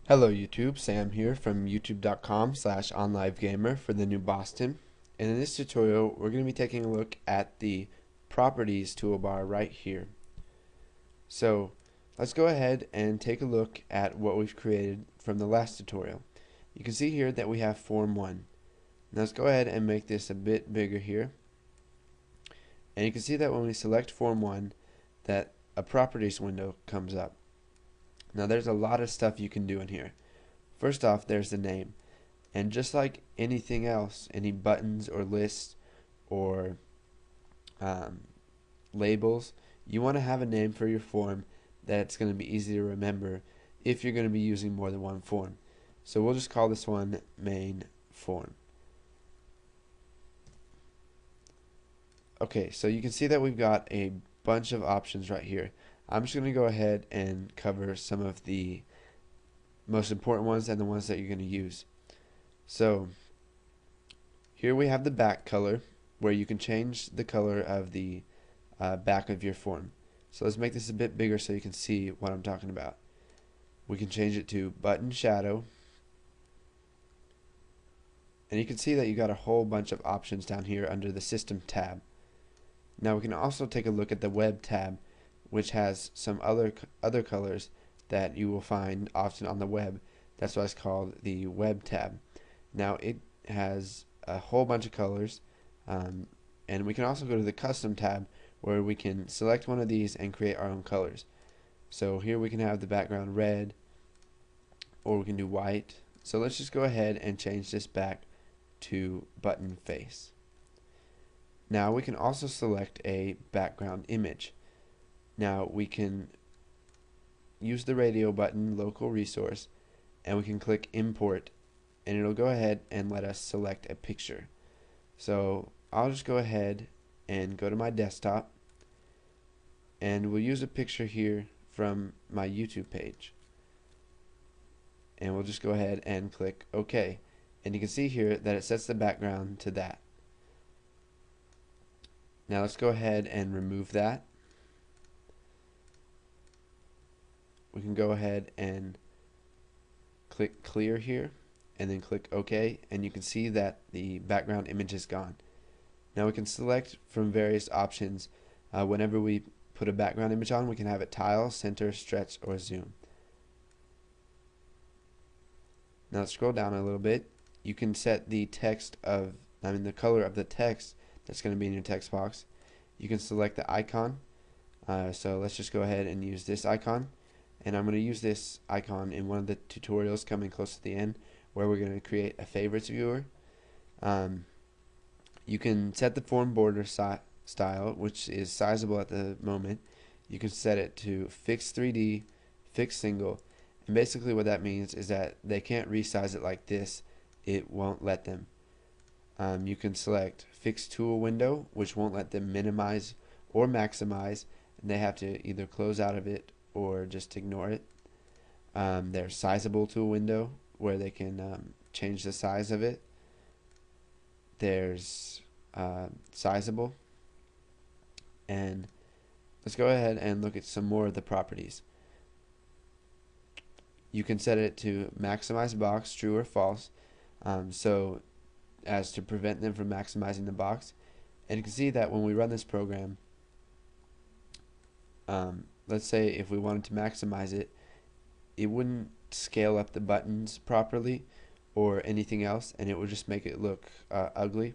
Hello YouTube, Sam here from youtube.com/onlivegamer for the new Boston. And in this tutorial, we're going to be taking a look at the properties toolbar right here. So let's go ahead and take a look at what we've created from the last tutorial. You can see here that we have form 1. Now let's go ahead and make this a bit bigger here. And you can see that when we select form 1 that a properties window comes up. Now there's a lot of stuff you can do in here. First off, there's the name. And just like anything else, any buttons or lists or labels, you want to have a name for your form that's going to be easy to remember if you're going to be using more than one form. So we'll just call this one main form. Okay, so you can see that we've got a bunch of options right here. I'm just going to go ahead and cover some of the most important ones and the ones that you're going to use. So here we have the back color, where you can change the color of the back of your form. So let's make this a bit bigger so you can see what I'm talking about. We can change it to button shadow, and you can see that you got a whole bunch of options down here under the system tab. Now we can also take a look at the web tab, which has some other colors that you will find often on the web. That's why it's called the web tab. Now it has a whole bunch of colors, and we can also go to the custom tab where we can select one of these and create our own colors. So here we can have the background red, or we can do white. So let's just go ahead and change this back to button face. Now we can also select a background image. Now we can use the radio button, local resource, and we can click import, and it'll go ahead and let us select a picture. So I'll just go ahead and go to my desktop, and we'll use a picture here from my YouTube page, and we'll just go ahead and click OK, and you can see here that it sets the background to that. Now let's go ahead and remove that. We can go ahead and click clear here and then click OK, and you can see that the background image is gone. Now we can select from various options. Whenever we put a background image on, we can have it tile, center, stretch, or zoom. Now let's scroll down a little bit. You can set the the color of the text that's going to be in your text box. You can select the icon. So let's just go ahead and use this icon. And I'm going to use this icon in one of the tutorials coming close to the end, where we're going to create a favorites viewer. You can set the form border style, which is sizable at the moment. You can set it to fixed 3D, fixed single, and basically what that means is that they can't resize it like this. It won't let them. You can select fixed tool window, which won't let them minimize or maximize, and they have to either close out of it or just ignore it. There's sizable tool window, where they can change the size of it. There's sizable, and let's go ahead and look at some more of the properties. You can set it to maximize box, true or false, so as to prevent them from maximizing the box. And you can see that when we run this program, let's say if we wanted to maximize it, it wouldn't scale up the buttons properly or anything else, and it would just make it look ugly.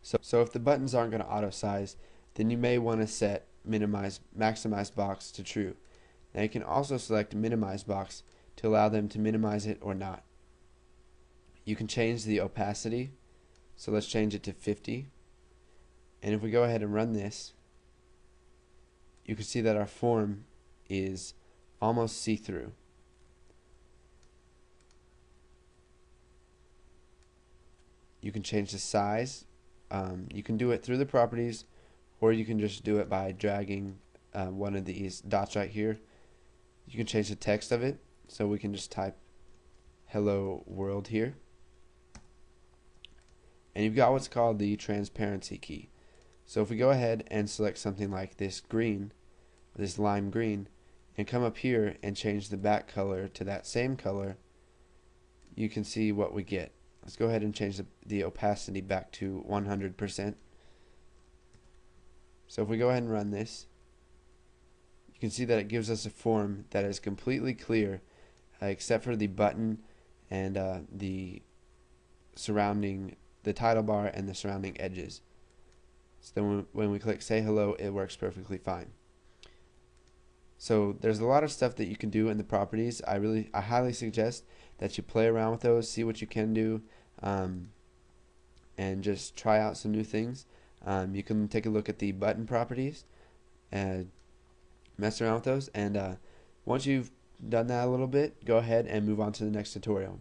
So if the buttons aren't going to auto size, then you may want to set maximize box to true. Now you can also select minimize box to allow them to minimize it or not. You can change the opacity, so let's change it to 50. And if we go ahead and run this, you can see that our form is almost see-through. You can change the size. You can do it through the properties, or you can just do it by dragging one of these dots right here. You can change the text of it, so we can just type hello world here. And you've got what's called the transparency key. So if we go ahead and select something like this green, this lime green, and come up here and change the back color to that same color, you can see what we get. Let's go ahead and change the opacity back to 100%. So if we go ahead and run this, you can see that it gives us a form that is completely clear, except for the button and the title bar and the surrounding edges. So then when we click say hello, it works perfectly fine. So there's a lot of stuff that you can do in the properties. I highly suggest that you play around with those, see what you can do, and just try out some new things. You can take a look at the button properties and mess around with those, and once you've done that a little bit, go ahead and move on to the next tutorial.